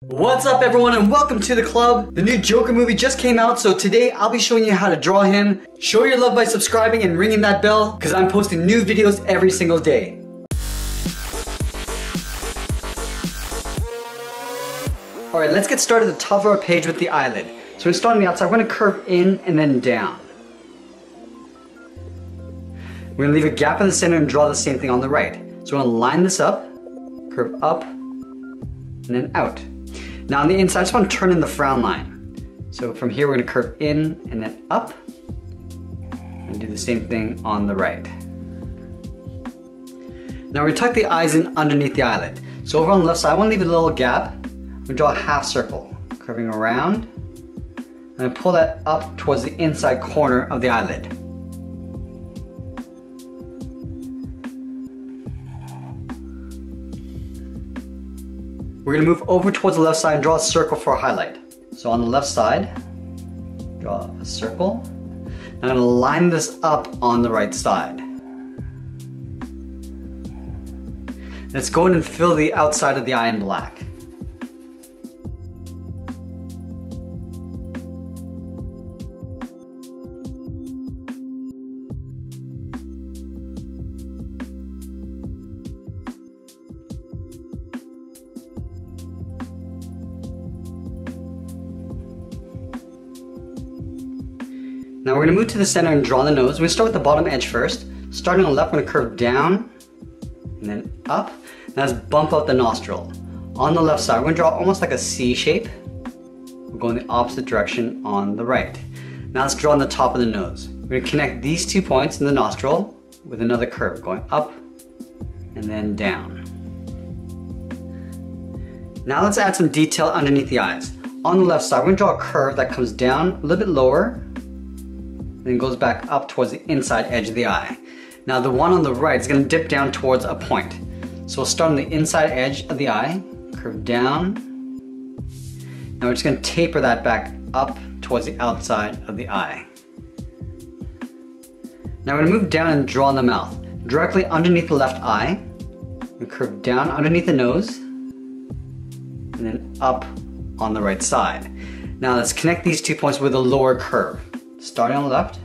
What's up everyone and welcome to the club. The new Joker movie just came out, so today I'll be showing you how to draw him. Show your love by subscribing and ringing that bell because I'm posting new videos every single day. Alright, let's get started at the top of our page with the eyelid. So we're going to start on the outside. We're going to curve in and then down. We're going to leave a gap in the center and draw the same thing on the right. So we're going to line this up, curve up, and then out. Now on the inside, I just want to turn in the frown line. So from here, we're going to curve in and then up, and do the same thing on the right. Now we're going to tuck the eyes in underneath the eyelid. So over on the left side, I want to leave a little gap. I'm going to draw a half circle, curving around, and pull that up towards the inside corner of the eyelid. We're going to move over towards the left side and draw a circle for a highlight. So on the left side, draw a circle. I'm going to line this up on the right side. Let's go in and fill the outside of the eye in black. Now we're going to move to the center and draw the nose. We're going to start with the bottom edge first. Starting on the left, we're going to curve down and then up. Now let's bump out the nostril. On the left side, we're going to draw almost like a C shape. We'll go in the opposite direction on the right. Now let's draw on the top of the nose. We're going to connect these 2 points in the nostril with another curve, going up and then down. Now let's add some detail underneath the eyes. On the left side, we're going to draw a curve that comes down a little bit lower, then goes back up towards the inside edge of the eye. Now the one on the right is going to dip down towards a point. So we'll start on the inside edge of the eye, curve down. Now we're just going to taper that back up towards the outside of the eye. Now we're going to move down and draw in the mouth. Directly underneath the left eye, we curve down underneath the nose, and then up on the right side. Now let's connect these 2 points with a lower curve. Starting on the left,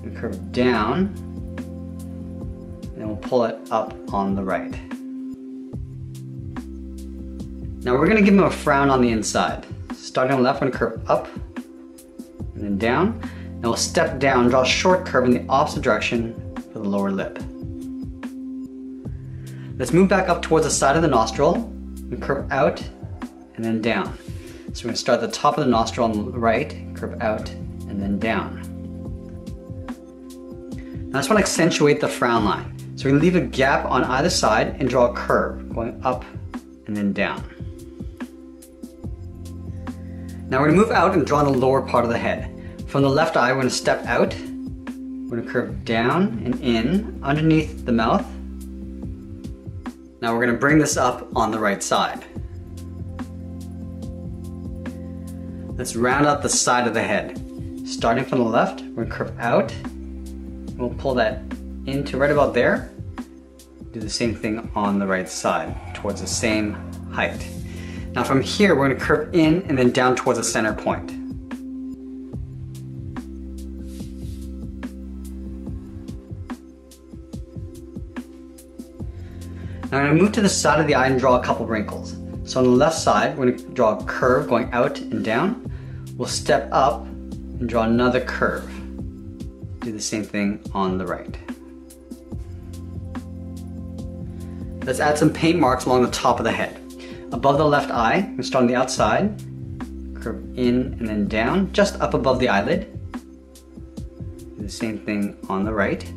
we curve down, and then we'll pull it up on the right. Now we're going to give him a frown on the inside. Starting on the left, we're going to curve up, and then down. Then we'll step down, draw a short curve in the opposite direction for the lower lip. Let's move back up towards the side of the nostril, and curve out, and then down. So we're going to start at the top of the nostril on the right, curve out, and then down. Now I just want to accentuate the frown line. So we're going to leave a gap on either side and draw a curve going up and then down. Now we're going to move out and draw the lower part of the head. From the left eye, we're going to step out. We're going to curve down and in underneath the mouth. Now we're going to bring this up on the right side. Let's round out the side of the head. Starting from the left, we're going to curve out. We'll pull that into right about there. Do the same thing on the right side, towards the same height. Now from here, we're going to curve in and then down towards the center point. Now I'm going to move to the side of the eye and draw a couple wrinkles. So on the left side, we're going to draw a curve going out and down. We'll step up and draw another curve. Do the same thing on the right. Let's add some paint marks along the top of the head. Above the left eye, we start on the outside, curve in and then down, just up above the eyelid. Do the same thing on the right.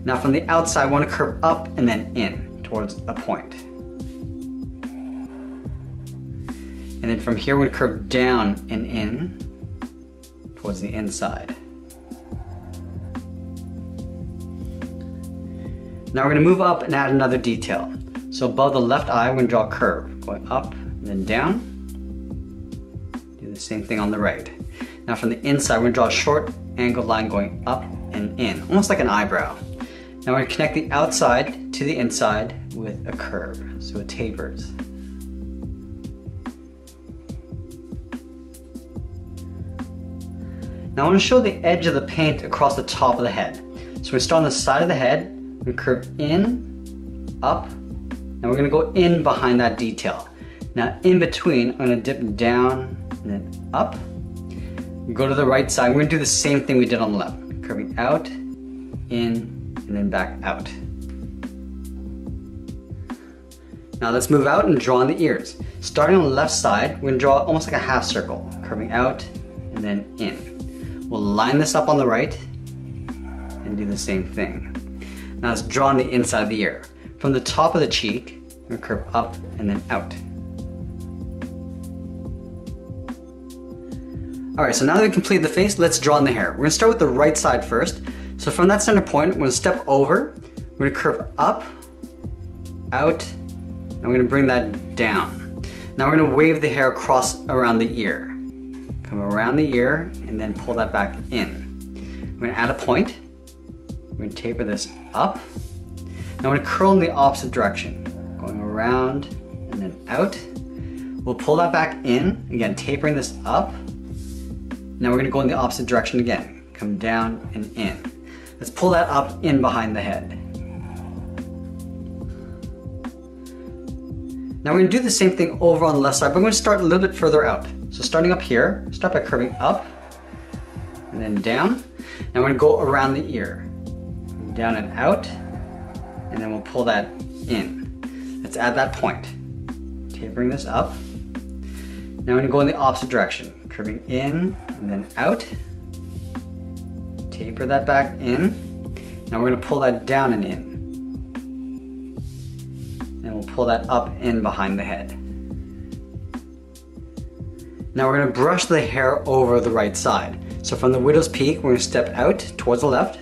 Now from the outside, I want to curve up and then in towards a point. And then from here, we're going to curve down and in towards the inside. Now we're going to move up and add another detail. So above the left eye, we're going to draw a curve going up and then down. Do the same thing on the right. Now from the inside, we're going to draw a short angled line going up and in, almost like an eyebrow. Now we're going to connect the outside to the inside with a curve, so it tapers. Now I want to show the edge of the paint across the top of the head. So we start on the side of the head, we curve in, up, and we're going to go in behind that detail. Now in between, I'm going to dip down and then up. Go to the right side, we're going to do the same thing we did on the left. Curving out, in, and then back out. Now let's move out and draw on the ears. Starting on the left side, we're going to draw almost like a half circle. Curving out, and then in. We'll line this up on the right, and do the same thing. Now let's draw on the inside of the ear. From the top of the cheek, we're going to curve up and then out. Alright, so now that we've completed the face, let's draw on the hair. We're going to start with the right side first. So from that center point, we're going to step over, we're going to curve up, out, and we're going to bring that down. Now we're going to wave the hair across around the ear. Come around the ear and then pull that back in. We're going to add a point. We're going to taper this up. Now we're going to curl in the opposite direction, going around and then out. We'll pull that back in, again tapering this up. Now we're going to go in the opposite direction again, come down and in. Let's pull that up in behind the head. Now we're going to do the same thing over on the left side, but we're going to start a little bit further out. So starting up here, start by curving up and then down. Now we're going to go around the ear, down and out, and then we'll pull that in. Let's add that point. Tapering this up. Now we're going to go in the opposite direction, curving in and then out. Taper that back in. Now we're going to pull that down and in. And we'll pull that up in behind the head. Now we're going to brush the hair over the right side. So from the widow's peak, we're going to step out towards the left,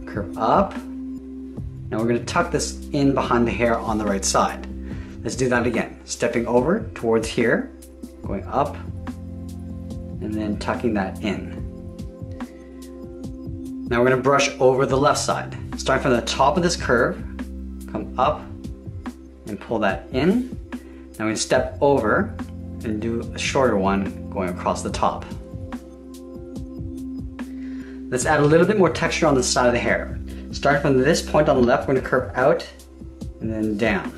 curve up. Now we're going to tuck this in behind the hair on the right side. Let's do that again. Stepping over towards here, going up, and then tucking that in. Now we're going to brush over the left side. Starting from the top of this curve, come up and pull that in. Now we're going to step over and do a shorter one going across the top. Let's add a little bit more texture on the side of the hair. Starting from this point on the left, we're going to curve out and then down.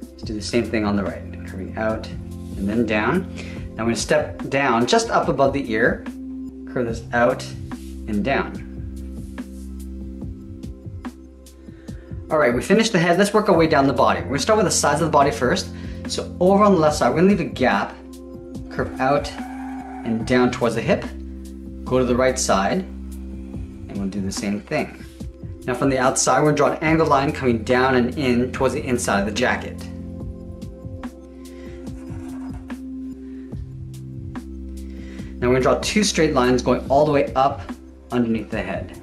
Let's do the same thing on the right. Curving out and then down. Now we're going to step down just up above the ear, curve this out and down. Alright, we finished the head. Let's work our way down the body. We're going to start with the sides of the body first. So over on the left side, we're going to leave a gap, curve out and down towards the hip. Go to the right side, and we'll do the same thing. Now from the outside, we're going to draw an angled line coming down and in towards the inside of the jacket. Now we're going to draw two straight lines going all the way up underneath the head.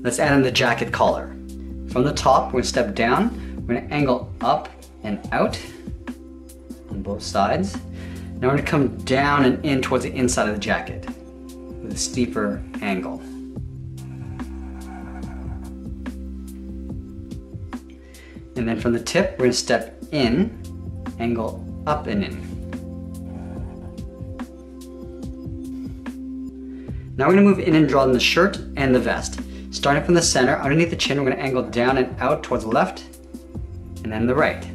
Let's add in the jacket collar. From the top, we're going to step down, we're going to angle up and out on both sides. Now we're going to come down and in towards the inside of the jacket with a steeper angle. And then from the tip, we're going to step in, angle up and in. Now we're going to move in and draw in the shirt and the vest. Starting from the center, underneath the chin, we're going to angle down and out towards the left, and then the right.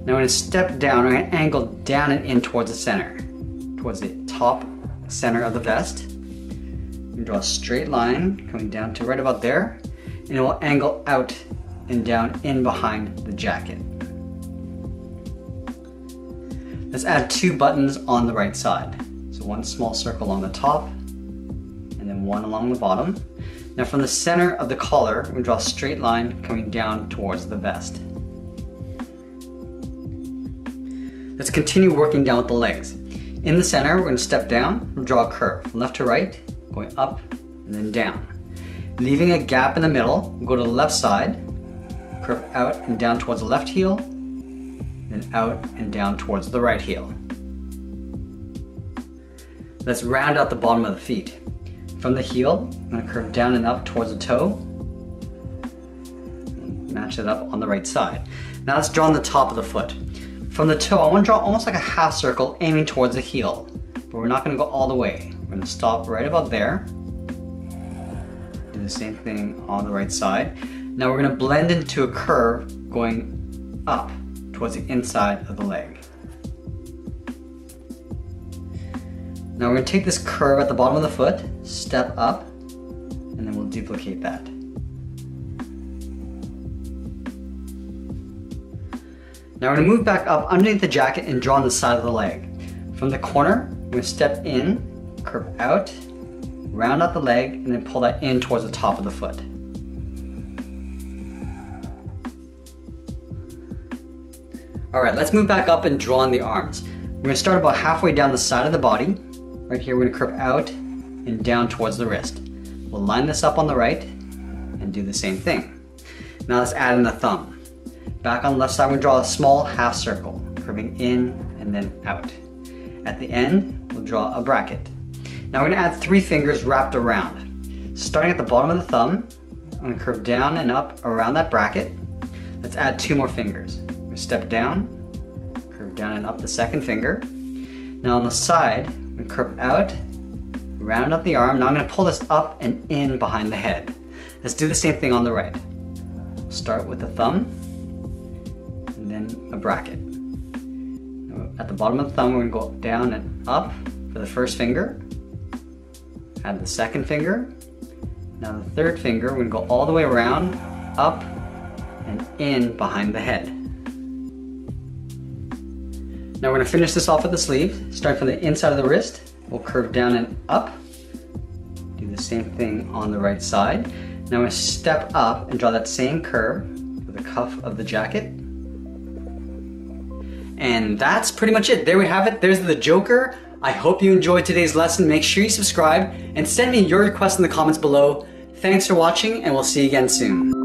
Now we're going to step down, we're going to angle down and in towards the center, towards the top center of the vest. We're going to draw a straight line coming down to right about there, and it will angle out and down in behind the jacket. Let's add two buttons on the right side. So one small circle along the top, and then one along the bottom. Now from the center of the collar, we're going to draw a straight line coming down towards the vest. Let's continue working down with the legs. In the center, we're going to step down, we'll draw a curve from left to right, going up and then down. Leaving a gap in the middle, we'll go to the left side, curve out and down towards the left heel, then out and down towards the right heel. Let's round out the bottom of the feet. From the heel, I'm going to curve down and up towards the toe. Match it up on the right side. Now let's draw on the top of the foot. From the toe, I want to draw almost like a half circle aiming towards the heel. But we're not going to go all the way. We're going to stop right about there. Do the same thing on the right side. Now we're going to blend into a curve going up towards the inside of the leg. Now we're going to take this curve at the bottom of the foot, step up, and then we'll duplicate that. Now we're going to move back up underneath the jacket and draw on the side of the leg. From the corner, we're going to step in, curve out, round out the leg, and then pull that in towards the top of the foot. Alright, let's move back up and draw on the arms. We're going to start about halfway down the side of the body. Right here, we're going to curve out and down towards the wrist. We'll line this up on the right and do the same thing. Now let's add in the thumb. Back on the left side, we're going to draw a small half circle, curving in and then out. At the end, we'll draw a bracket. Now we're going to add 3 fingers wrapped around. Starting at the bottom of the thumb, I'm going to curve down and up around that bracket. Let's add 2 more fingers. We're going to step down, curve down and up the second finger. Now on the side, we're going to curve out, round up the arm. Now I'm going to pull this up and in behind the head. Let's do the same thing on the right. Start with the thumb, and then a bracket. At the bottom of the thumb, we're going to go down and up for the first finger. Add the second finger. Now the third finger, we're going to go all the way around, up, and in behind the head. Now we're going to finish this off with the sleeve. Start from the inside of the wrist. We'll curve down and up. Do the same thing on the right side. Now I'm going to step up and draw that same curve for the cuff of the jacket. And that's pretty much it. There we have it. There's the Joker. I hope you enjoyed today's lesson. Make sure you subscribe and send me your requests in the comments below. Thanks for watching, and we'll see you again soon.